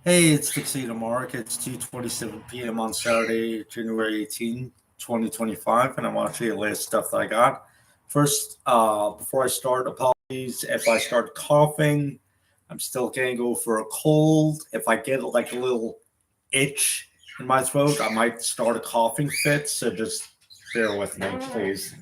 Hey, it's Tuxedo Mark. It's 2:27 p.m. on Saturday, January 18, 2025, and I'm watching the latest stuff that I got. First, before I start, apologies if I start coughing. I'm still getting over a cold. If I get like a little itch in my throat, I might start a coughing fit, so just bear with me, please.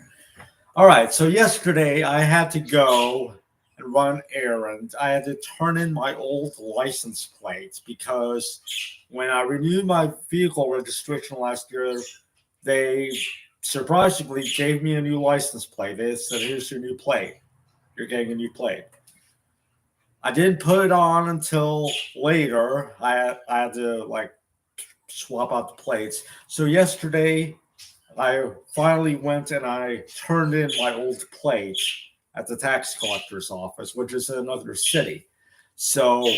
All right. So yesterday I had to go and run errands. I had to turn in my old license plates because when I renewed my vehicle registration last year, they surprisingly gave me a new license plate. They said, "Here's your new plate. You're getting a new plate." I didn't put it on until later. I had to like swap out the plates. So yesterday I finally went and I turned in my old plate at the tax collector's office, which is in another city. So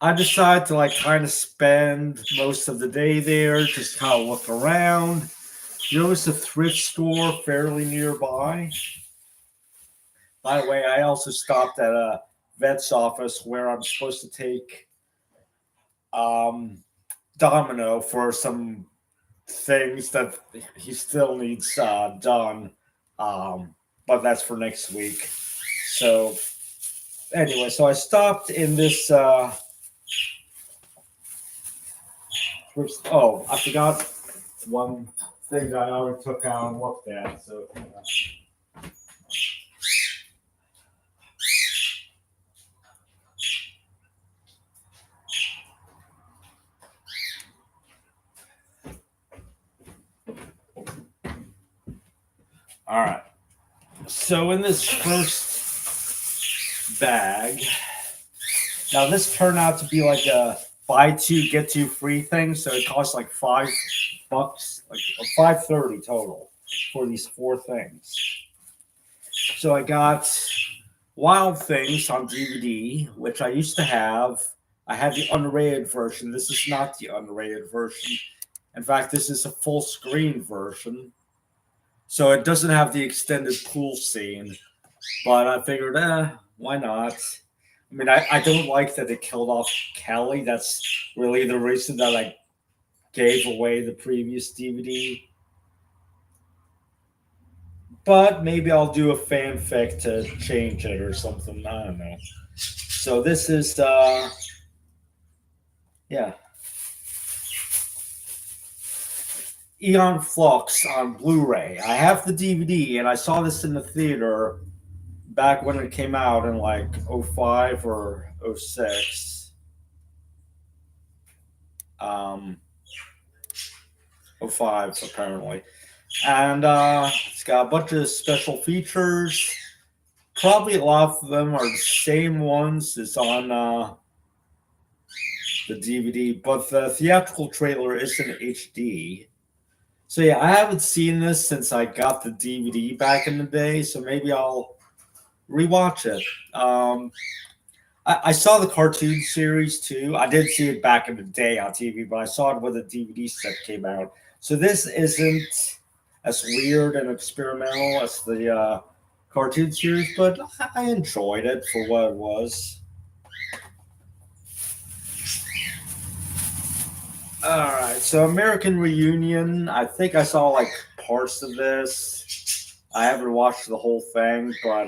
I decided to like kind of spend most of the day there, just kind of look around. There was a thrift store fairly nearby. By the way, I also stopped at a vet's office where I'm supposed to take um, Domino for some things that he still needs done, but that's for next week. So anyway, so I stopped in this. Oh, I forgot one thing that I already took out and looked at. So all right. So in this first bag, now this turned out to be like a buy two get two free thing. So it costs like $5, like 5.30 total for these four things. So I got Wild Things on DVD, which I used to have. I had the unrated version. This is not the unrated version. In fact, this is a full screen version. So it doesn't have the extended pool scene. But I figured, why not? I mean, I don't like that it killed off Kelly. That's really the reason that I gave away the previous DVD. But maybe I'll do a fanfic to change it or something. I don't know. So this is yeah, Eon Flux on Blu-ray. I have the DVD and I saw this in the theater back when it came out in like '05 or '06. Um '05 apparently. And it's got a bunch of special features. Probably a lot of them are the same ones as on the DVD, but the theatrical trailer is in HD. So yeah, I haven't seen this since I got the DVD back in the day, so maybe I'll rewatch it. I saw the cartoon series too. I did see it back in the day on TV, but I saw it when the DVD set came out. So this isn't as weird and experimental as the cartoon series, but I enjoyed it for what it was. All right, so American Reunion. I think I saw like parts of this. I haven't watched the whole thing, but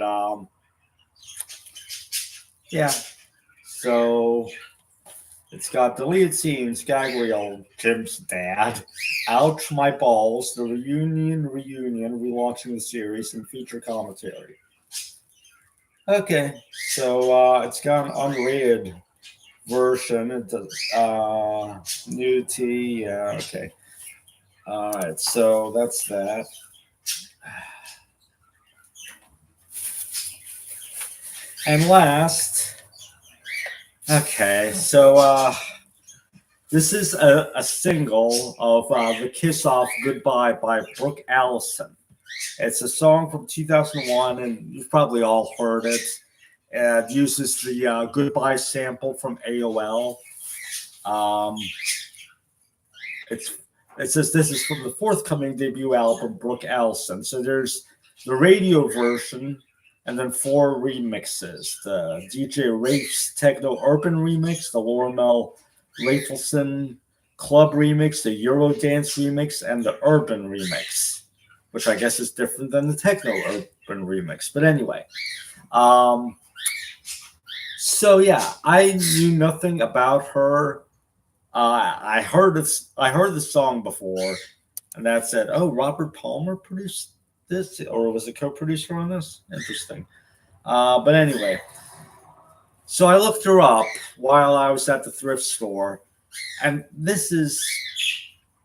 yeah. So it's got deleted scenes, gag reel, Jim's dad. Ouch, my balls. The reunion, relaunching the series and feature commentary. Okay, so it's got an unrated version. It does nudity. Yeah, okay. All right, so that's that. And last, okay, so this is a single of the Kiss Off Goodbye by Brooke Allison. It's a song from 2001, and you've probably all heard it. It uses the Goodbye sample from AOL. Um, it's it says this is from the forthcoming debut album, Brooke Allison. So there's the radio version, and then 4 remixes: the DJ Rafe's Techno Urban remix, the Lormel Rafelson Club remix, the Eurodance remix, and the Urban remix, which I guess is different than the Techno Urban remix. But anyway, so yeah, I knew nothing about her. I heard this. I heard the song before, and that said, "Oh, Robert Palmer produced this, or was a co-producer on this?" Interesting. But anyway, so I looked her up while I was at the thrift store, and this is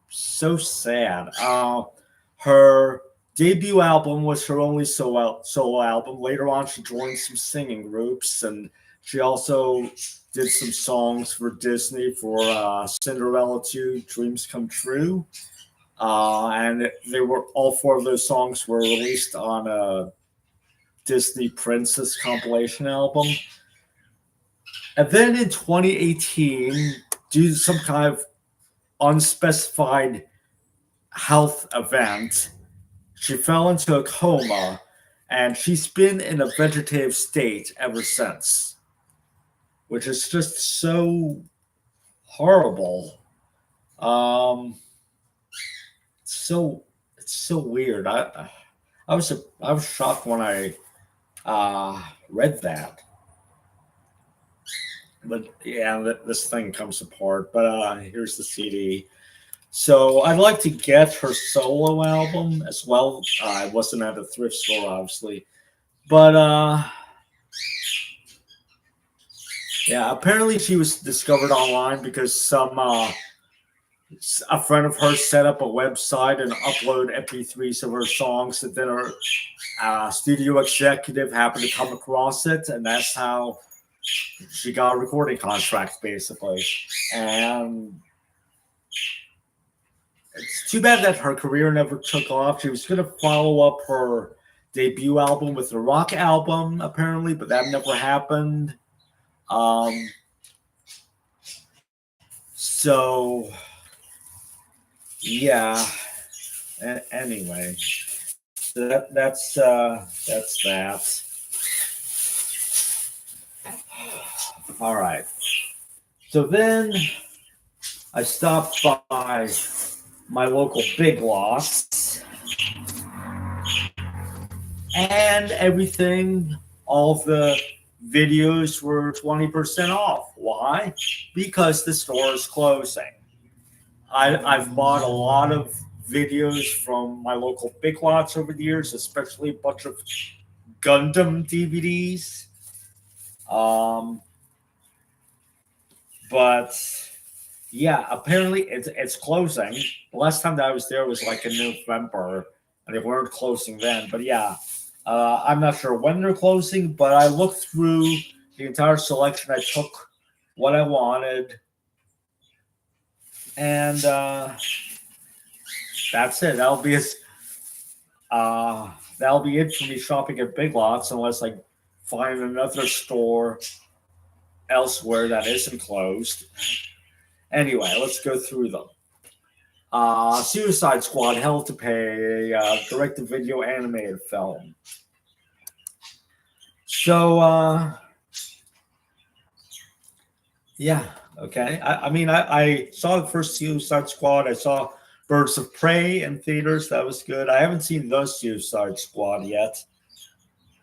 so sad. Her debut album was her only solo album. Later on, she joined some singing groups, and she also did some songs for Disney for Cinderella 2 Dreams Come True. And they were all 4 of those songs were released on a Disney Princess compilation album. And then in 2018, due to some kind of unspecified health event, she fell into a coma, and she's been in a vegetative state ever since, which is just so horrible. It's so weird. I was shocked when I read that. But yeah, this thing comes apart. But here's the CD. So I'd like to get her solo album as well. I wasn't at a thrift store, obviously, but yeah. Apparently, she was discovered online because a friend of hers set up a website and upload MP3s of her songs, and then her studio executive happened to come across it, and that's how she got a recording contract, basically. And it's too bad that her career never took off. She was going to follow up her debut album with a rock album, apparently, but that never happened. So, yeah. Anyway, so that's that. All right. So then I stopped by my local Big Lots, and everything, all of the videos were 20% off. Why? Because the store is closing. I've bought a lot of videos from my local Big Lots over the years, especially a bunch of Gundam DVDs. But yeah, apparently it's closing. The last time that I was there was like in November, and they weren't closing then. But yeah, I'm not sure when they're closing, but I looked through the entire selection. I took what I wanted, and that's it. That'll be it for me shopping at Big Lots, unless I find another store elsewhere that isn't closed. Anyway, let's go through them. Suicide Squad held to pay a direct-to-video animated film. So, yeah, okay. I saw the first Suicide Squad. I saw Birds of Prey in theaters. That was good. I haven't seen the Suicide Squad yet.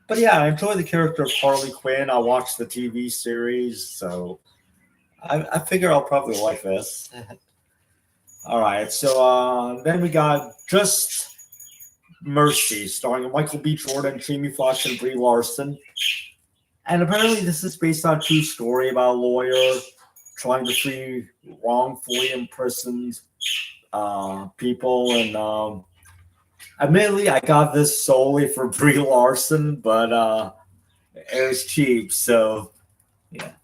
But yeah, I enjoy the character of Harley Quinn. I watched the TV series, so I figure I'll probably like this. All right, so then we got Just Mercy, starring Michael B. Jordan, Jamie Foxx, and Brie Larson. And apparently this is based on a true story about a lawyer trying to free wrongfully imprisoned people. And admittedly, I got this solely for Brie Larson, but it was cheap, so yeah.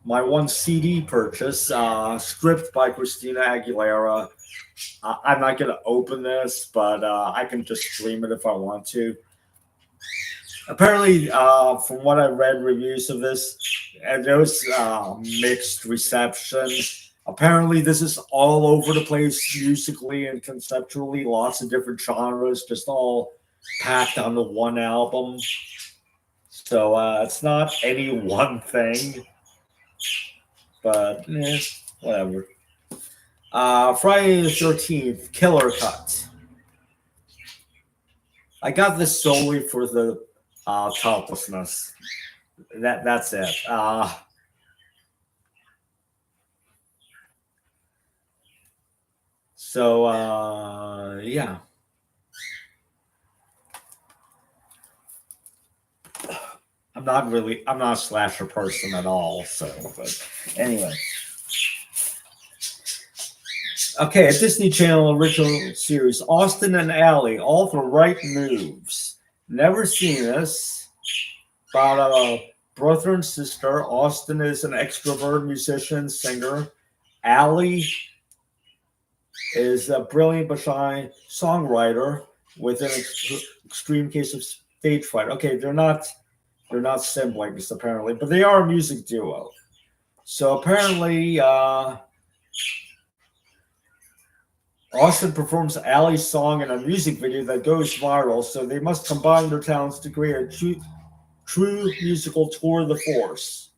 My one CD purchase, Script by Christina Aguilera. I'm not going to open this, but I can just stream it if I want to. Apparently, from what I read reviews of this, and there was mixed reception. Apparently, this is all over the place musically and conceptually, lots of different genres, just all packed onto one album. So it's not any one thing, but whatever. Friday the 13th, Killer Cut. I got this solely for the toplessness. That's it. Yeah. I'm not a slasher person at all. So, but anyway. Okay, a Disney Channel original series, Austin and Ally, all the right moves. Never seen this. About a brother and sister. Austin is an extrovert musician, singer. Ally is a brilliant but shy songwriter with an extreme case of stage fright. Okay, they're not siblings apparently, but they are a music duo. So apparently, Austin performs Ally's song in a music video that goes viral. So they must combine their talents to create a true musical tour of the force.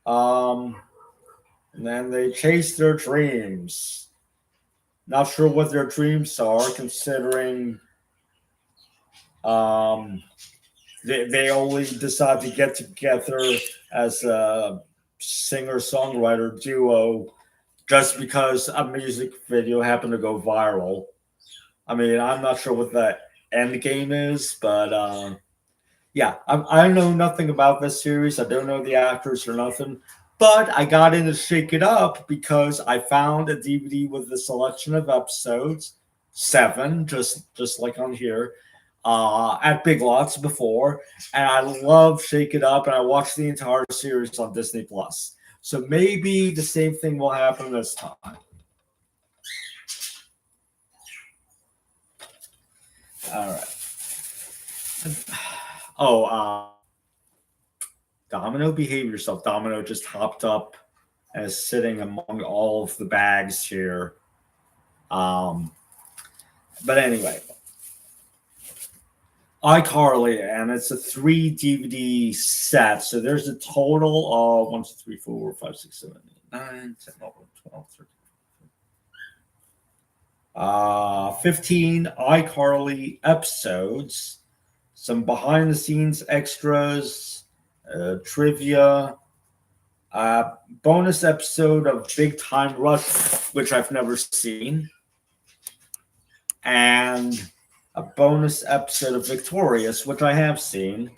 And then they chase their dreams. Not sure what their dreams are, considering they only decide to get together as a singer-songwriter duo just because a music video happened to go viral. I mean, I'm not sure what the end game is, but yeah, I know nothing about this series. I don't know the actors or nothing. But I got in to shake it up because I found a DVD with a selection of episodes, 7, just like on here, at Big Lots before, and I love Shake It Up, and I watched the entire series on Disney Plus. So maybe the same thing will happen this time. All right. Oh, Domino, behave yourself. Domino just hopped up and is sitting among all of the bags here. But anyway, iCarly, and it's a 3 DVD set. So there's a total of 1, 2, 3, 4, 5, 6, 7, 8, 9, 10, 11, 12, 13. 15 iCarly episodes, some behind the scenes extras, trivia, bonus episode of Big Time Rush, which I've never seen, and a bonus episode of Victorious, which I have seen.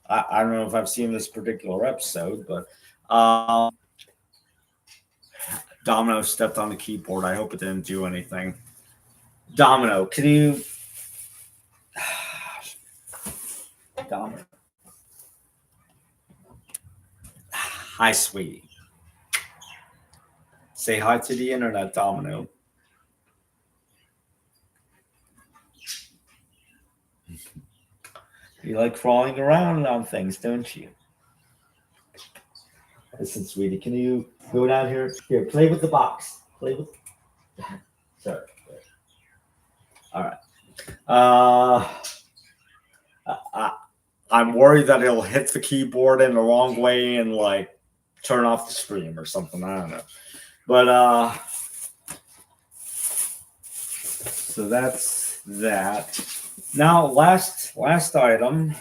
I don't know if I've seen this particular episode, but Domino stepped on the keyboard. I hope it didn't do anything. Domino, can you... Domino. Hi, sweetie. Say hi to the internet, Domino. You like crawling around on things, don't you? Listen, sweetie, can you go down here? Here, play with the box. Play with... Sorry. All right. I'm worried that it'll hit the keyboard in the wrong way and like turn off the stream or something. I don't know. But so that's that. Now, last item.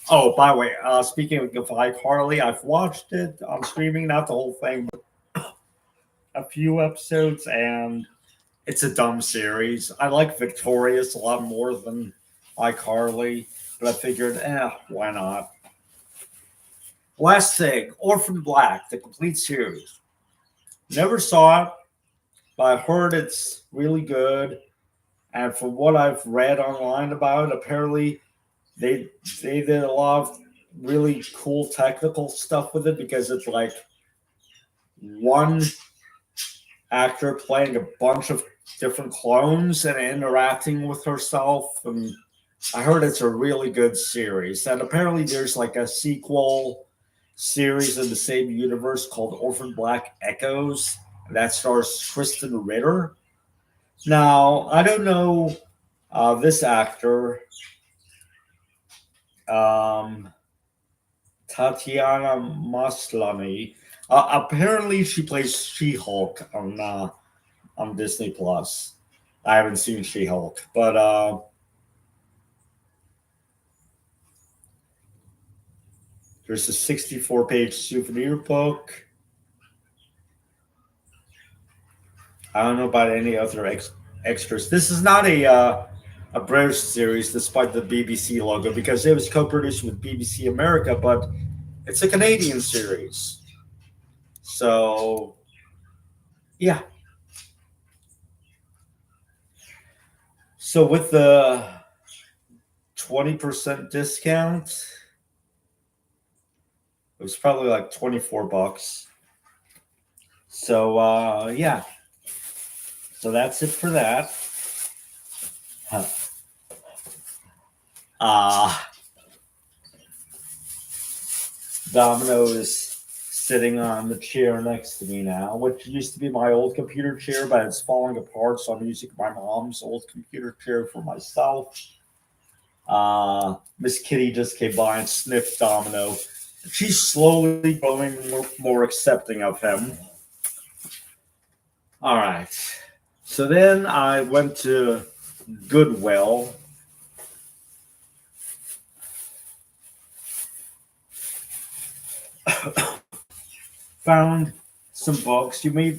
Oh, by the way, speaking of iCarly, I've watched it on streaming, not the whole thing, but a few episodes, and it's a dumb series. I like Victorious a lot more than iCarly, but I figured, why not? Last thing, Orphan Black, the complete series. Never saw it, but I've heard it's really good. And from what I've read online about it, apparently they did a lot of really cool technical stuff with it because it's like one actor playing a bunch of different clones and interacting with herself. And I heard it's a really good series. And apparently there's like a sequel series in the same universe called Orphan Black Echoes that stars Kristen Ritter. Now, I don't know This actor, um, Tatiana Maslany, apparently she plays She-Hulk on Disney Plus. I haven't seen She-Hulk, but there's a 64-page souvenir book. I don't know about any other extras. This is not a British series, despite the BBC logo, because it was co-produced with BBC America, but it's a Canadian series. So yeah. So with the 20% discount, it was probably like $24. So yeah. So that's it for that. Huh. Uh Domino is sitting on the chair next to me now, which used to be my old computer chair, but it's falling apart, so I'm using my mom's old computer chair for myself. Miss Kitty just came by and sniffed Domino. She's slowly growing more accepting of him. All right. So then I went to Goodwill. Found some books. You may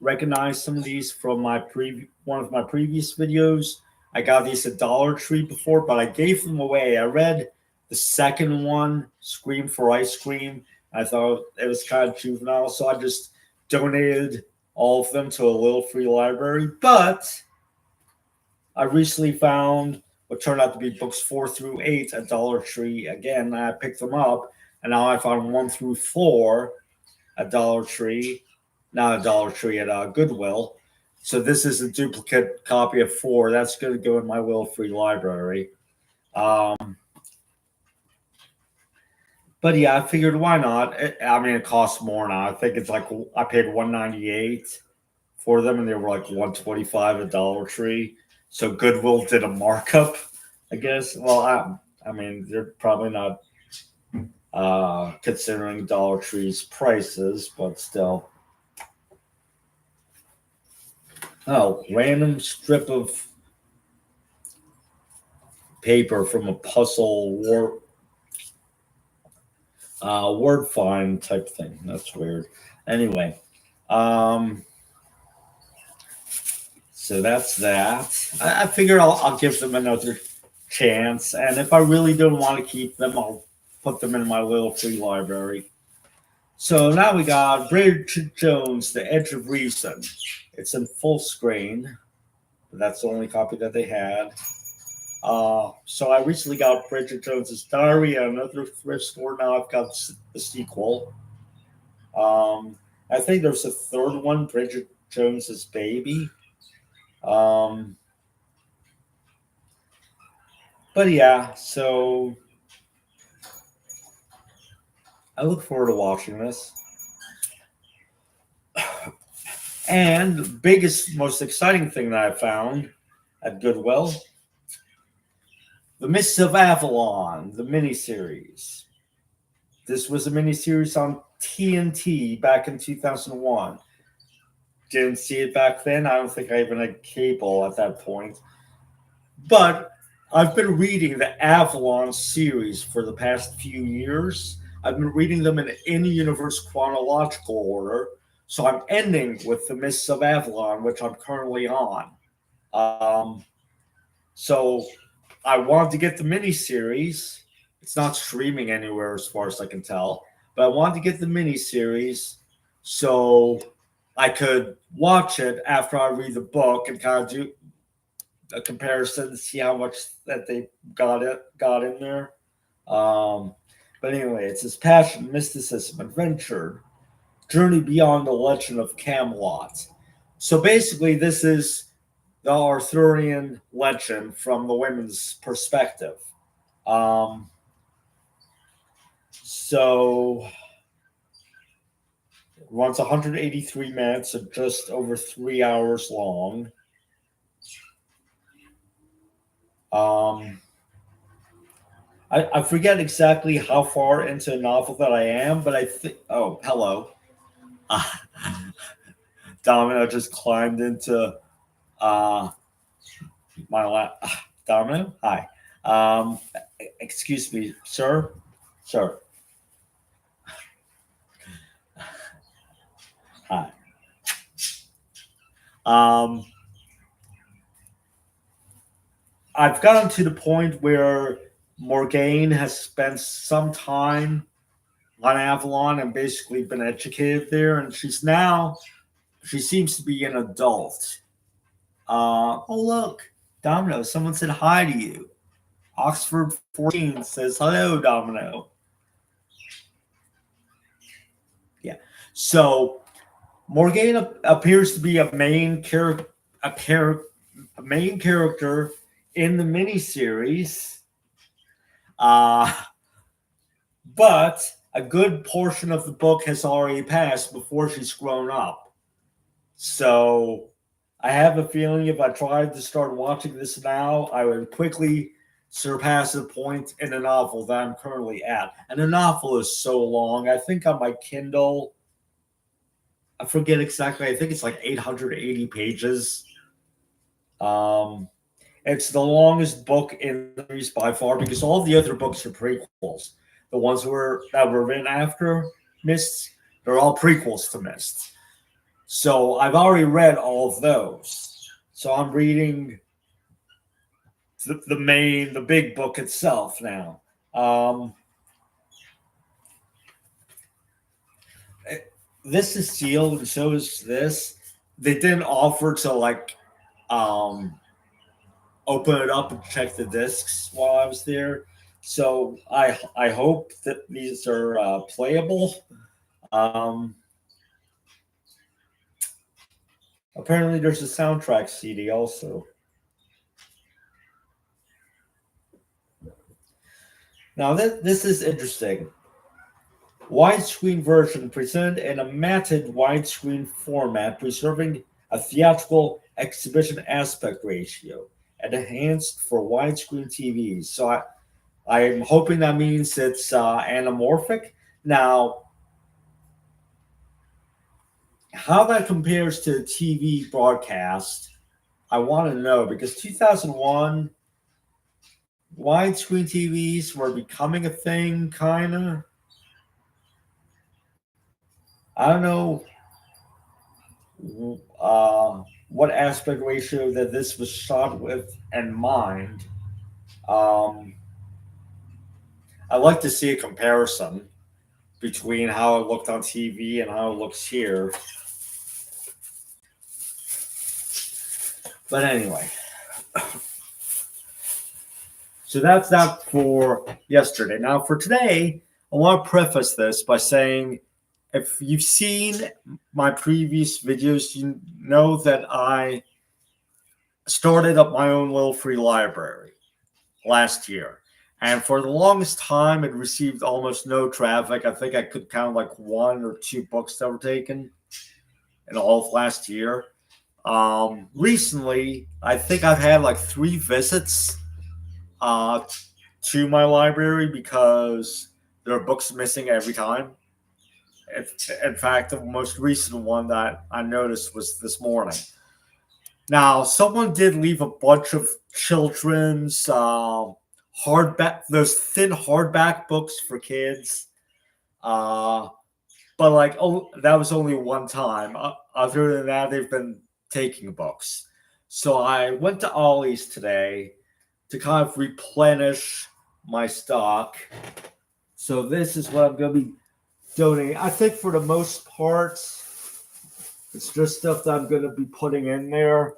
recognize some of these from one of my previous videos. I got these at Dollar Tree before, but I gave them away. I read the second one, Scream for Ice Cream. I thought it was kind of juvenile, so I just donated all of them to a little free library. But I recently found what turned out to be books 4 through 8 at Dollar Tree again. I picked them up, and now I found 1 through 4 at Dollar Tree, not a Dollar Tree, at Goodwill. So this is a duplicate copy of 4. That's going to go in my little free library. But yeah, I figured why not? I mean, it costs more now. I think it's like I paid $198 for them, and they were like $125 at Dollar Tree. So Goodwill did a markup, I guess. Well, I mean, they're probably not considering Dollar Tree's prices, but still. Oh, random strip of paper from a puzzle word find type thing. That's weird. Anyway, so that's that. I figure I'll give them another chance, and if I really don't want to keep them, I'll put them in my little free library. So now we got Bridget Jones, The Edge of Reason. It's in full screen. That's the only copy that they had. So I recently got Bridget Jones's Diary at another thrift store. Now I've got the sequel. I think there's a third one, Bridget Jones's Baby. But yeah, so I look forward to watching this. And the biggest, most exciting thing that I found at Goodwill, The Mists of Avalon, the miniseries. This was a miniseries on TNT back in 2001. Didn't see it back then. I don't think I even had cable at that point. But I've been reading the Avalon series for the past few years. I've been reading them in universe chronological order. So I'm ending with The Mists of Avalon, which I'm currently on. So I wanted to get the miniseries. It's not streaming anywhere as far as I can tell. But I wanted to get the miniseries so I could watch it after I read the book and kind of do a comparison to see how much that they got in there. But anyway, it's his passion, mysticism, adventure, journey beyond the legend of Camelot. So basically, this is the Arthurian legend from the women's perspective. So it runs 183 minutes and just over 3 hours long. Um, I forget exactly how far into a novel that I am, but I think. Oh, hello. Uh, Domino just climbed into uh, my lap. Domino, hi. Um, Excuse me, sir. Sir, hi. Um, I've gotten to the point where Morgaine has spent some time on Avalon and basically been educated there, and she seems to be an adult. Oh look, Domino, someone said hi to you. Oxford 14 says hello, Domino. Yeah. So Morgaine appears to be a main character in the miniseries. Uh, but a good portion of the book has already passed before she's grown up. So I have a feeling if I tried to start watching this now, I would quickly surpass the point in the novel that I'm currently at. And the novel is so long. I think on my Kindle, I forget exactly. I think it's like 880 pages. Um, it's the longest book in the series by far because all the other books are prequels. The ones that were written after Mists, they're all prequels to Mist. So I've already read all of those. So I'm reading the big book itself now. Um, this is sealed, and so is this. They didn't offer to um, open it up and check the discs while I was there. So I hope that these are playable. Um, Apparently, there's a soundtrack CD also. Now this is interesting. Widescreen version presented in a matted widescreen format, preserving a theatrical exhibition aspect ratio and enhanced for widescreen TVs. So I'm hoping that means it's anamorphic. Now, how that compares to TV broadcast, I want to know because 2001 widescreen TVs were becoming a thing, kind of. I don't know what aspect ratio that this was shot with in mind. Um, I'd like to see a comparison between how it looked on TV and how it looks here. But anyway, so that's that for yesterday. Now, for today, I want to preface this by saying if you've seen my previous videos, you know that I started up my own little free library last year. And for the longest time, it received almost no traffic. I think I could count like one or two books that were taken in all of last year. Recently, I think I've had like 3 visits uh, to my library because there are books missing every time. In fact, the most recent one that I noticed was this morning. Now, someone did leave a bunch of children's hardback, those thin hardback books for kids. Uh, but like, oh, that was only one time. Other than that, they've been taking books. So I went to Ollie's today to kind of replenish my stock. So this is what I'm going to be donating. I think for the most part, it's just stuff that I'm going to be putting in there.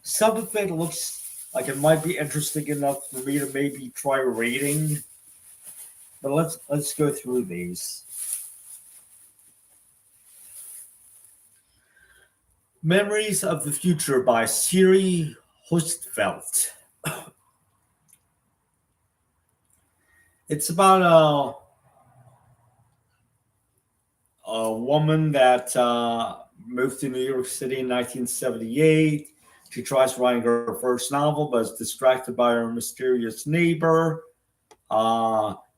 Some of it looks like it might be interesting enough for me to maybe try rating. But let's go through these. Memories of the Future by Siri Hustvedt. It's about a woman that moved to New York City in 1978. She tries writing her first novel, but is distracted by her mysterious neighbor.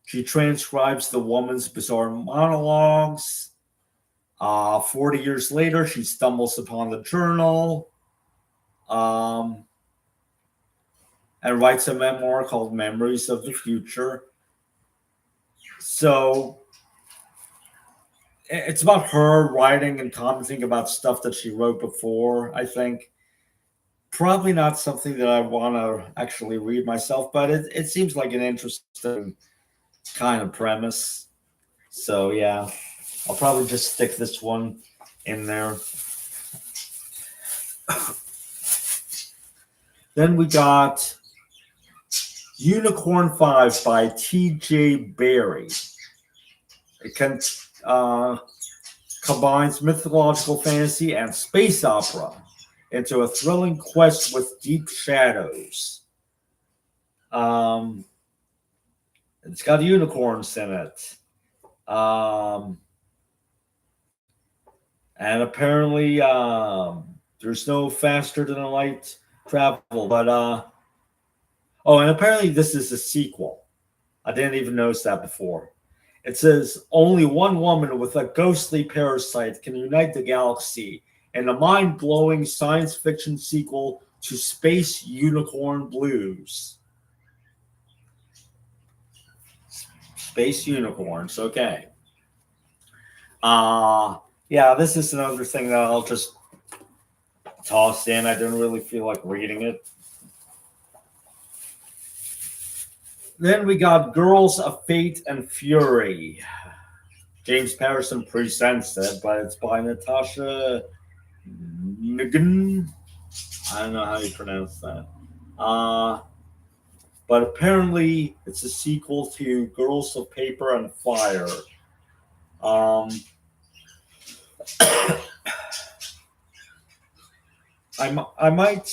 She transcribes the woman's bizarre monologues. 40 years later, she stumbles upon the journal and writes a memoir called Memories of the Future. So it's about her writing and commenting about stuff that she wrote before, I think. Probably not something that I want to actually read myself, but it seems like an interesting kind of premise. So, yeah, I'll probably just stick this one in there. Then we got Unicorn 5 by T.J. Barrie. It combines mythological fantasy and space opera into a thrilling quest with deep shadows. It's got unicorns in it. And apparently there's no faster than light travel, but and apparently this is a sequel. I didn't even notice that before. It says only one woman with a ghostly parasite can unite the galaxy in a mind-blowing science fiction sequel to Space Unicorn Blues. Space unicorns, okay. Yeah, this is another thing that I'll just toss in. I didn't really feel like reading it. Then we got Girls of Fate and Fury. James Patterson presents it, but it's by Natasha Ngan. I don't know how you pronounce that. But apparently it's a sequel to Girls of Paper and Fire. I might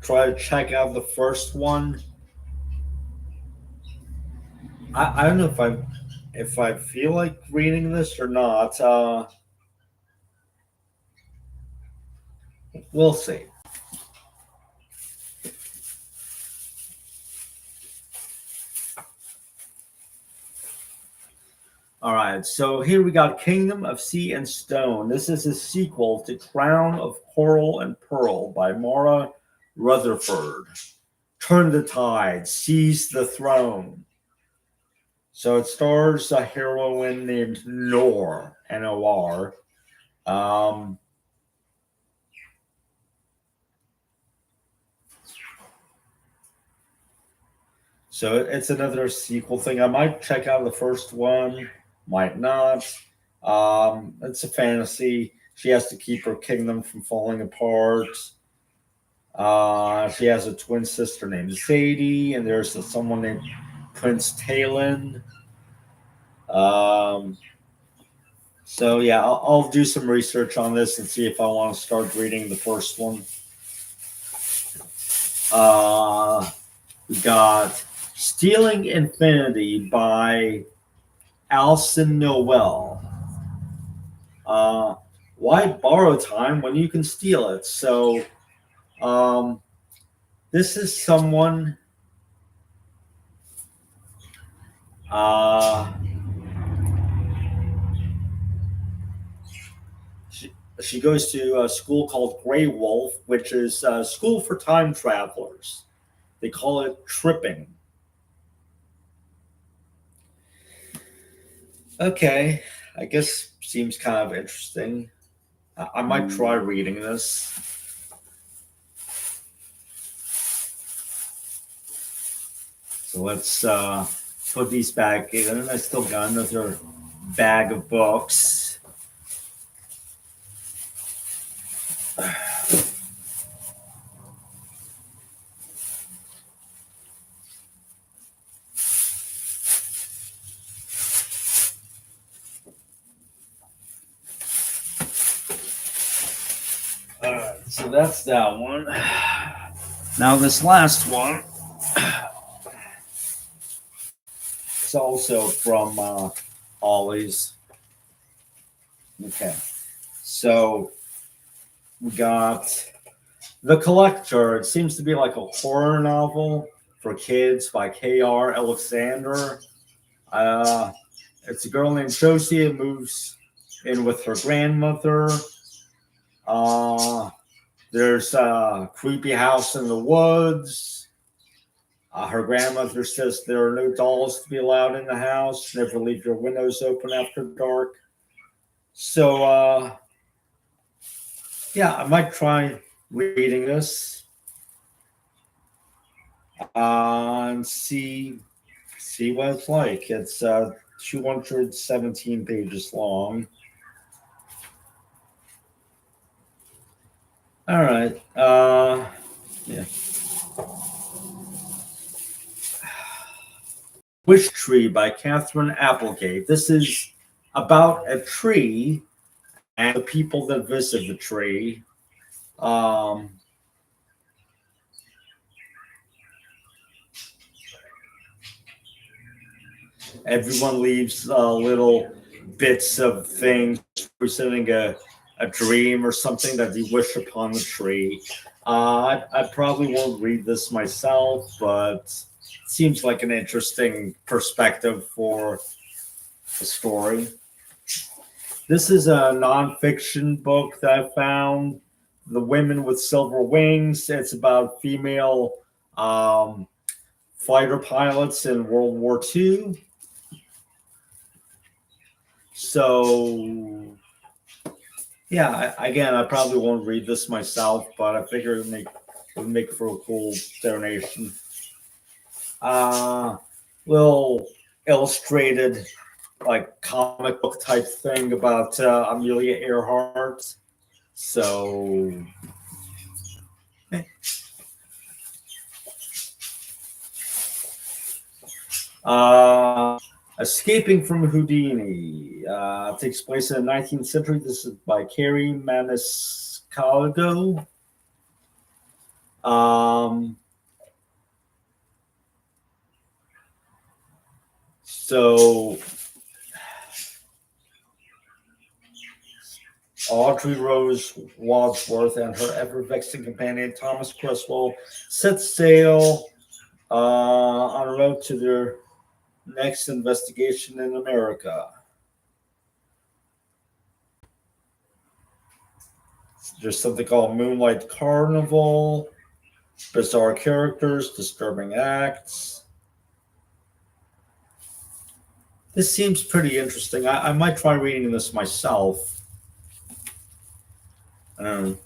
try to check out the first one. I don't know if I feel like reading this or not. We'll see. All right, so here we got Kingdom of Sea and Stone. This is a sequel to Crown of Coral and Pearl by Mara Rutherford. Turn the tide, seize the throne. So it stars a heroine named Nor, N-O-R. So it's another sequel thing. I might check out the first one, might not. It's a fantasy. She has to keep her kingdom from falling apart. She has a twin sister named Sadie, and there's someone named Prince Talon. So yeah, I'll do some research on this and see if I want to start reading the first one. We got Stealing Infinity by Alison Noel. Why borrow time when you can steal it? So this is someone she goes to a school called Grey Wolf, which is a school for time travelers. They call it tripping. Okay, I guess seems kind of interesting. I might try reading this. So let's put these back in. I still got another bag of books. So that's that one. Now this last one is also from Ollie's. Okay. So we got The Collector. It seems to be like a horror novel for kids by K.R. Alexander. Uh, it's a girl named Josie who moves in with her grandmother. Uh, there's a creepy house in the woods. Her grandmother says there are no dolls to be allowed in the house. Never leave your windows open after dark. So, yeah, I might try reading this and see what it's like. It's 217 pages long. All right. Yeah. Wish Tree by Catherine Applegate. This is about a tree and the people that visit the tree. Um, Everyone leaves little bits of things representing a dream or something that they wish upon the tree. I probably won't read this myself, but it seems like an interesting perspective for the story. This is a nonfiction book that I found. The Women with Silver Wings. It's about female um, fighter pilots in World War II. So, yeah, again, I probably won't read this myself, but I figure it would make for a cool donation. Uh, Little illustrated, like comic book type thing about Amelia Earhart. So, uh, Escaping from Houdini takes place in the 19th century. This is by Carrie Maniscalco. Um, so Audrey Rose Wadsworth and her ever-vexing companion Thomas Creswell set sail on a road to their next investigation in America. There's something called Moonlight Carnival, bizarre characters, disturbing acts. This seems pretty interesting. I might try reading this myself. Um,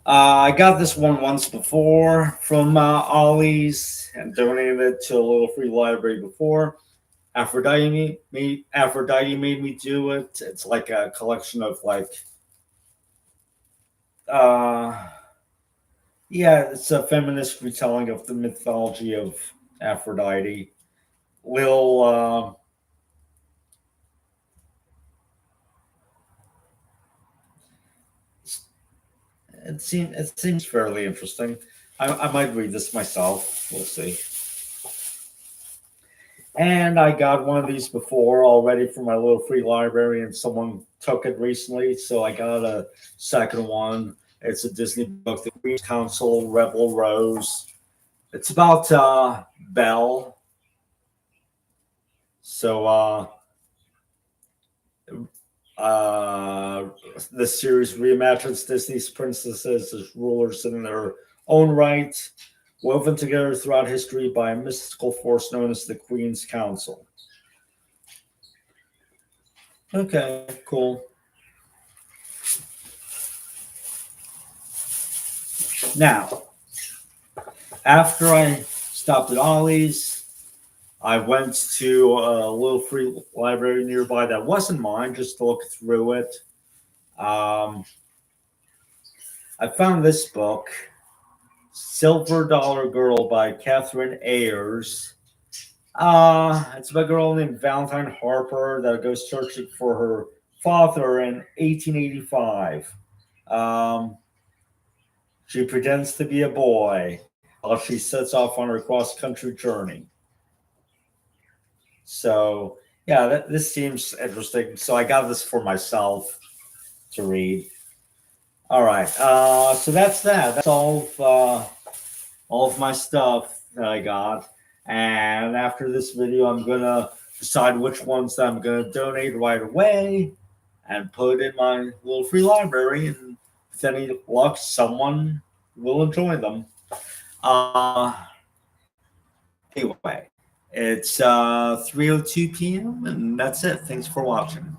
I got this one once before from Ollie's and donated it to a little free library before. Aphrodite made me do it. It's like a collection of uh yeah, it's a feminist retelling of the mythology of Aphrodite. Lil it seems fairly interesting. I might read this myself. We'll see. And I got one of these before already from my little free library, and someone took it recently, so I got a second one. It's a Disney book, The Queen's Council, Rebel Rose. It's about Belle. So uh, the series reimagines Disney's princesses as rulers in their own right, woven together throughout history by a mystical force known as the Queen's Council. Okay, cool. Now, after I stopped at Ollie's, I went to a little free library nearby that wasn't mine just to look through it. Um, I found this book, Silver Dollar Girl by Catherine Ayers. It's about a girl named Valentine Harper that goes searching for her father in 1885. Um, she pretends to be a boy while she sets off on her cross country journey. So yeah, this seems interesting. So I got this for myself to read. All right. So that's that. That's all of my stuff that I got. And after this video, I'm gonna decide which ones that I'm gonna donate right away and put in my little free library. And with any luck, someone will enjoy them. Uh, anyway, it's 3:02 p.m. and that's it. Thanks for watching.